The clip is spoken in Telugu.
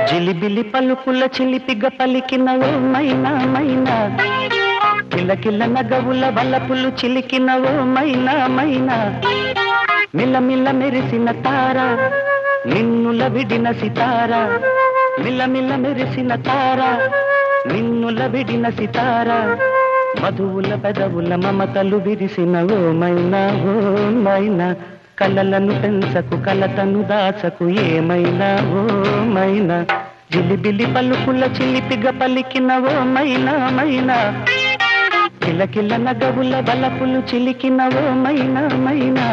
జిలిబిలి పలుకుల చిలిపిగ పలికినవో మైనా మైనా, కిలకిల నగవుల వలపులు చిలికినవో మైనా మైనా, మిలమిల మెరిసిన తార నిన్నుల విడిన సితార, మిలమిల మెరిసిన తార నిన్నుల విడిన సితార, మధువుల పెదవుల మమతలు విరిసినవో మైనా ఓ మైనా, కలలను పెంచకు కలతను దాచకు ఏమైనా ఓ మైనా, జిలిబిలి పలుకుల చిలిపిగ పలికినవో మైనా మైనా, కిలకిల నగవుల వలపులు చిలికినవో మైనా మైనా.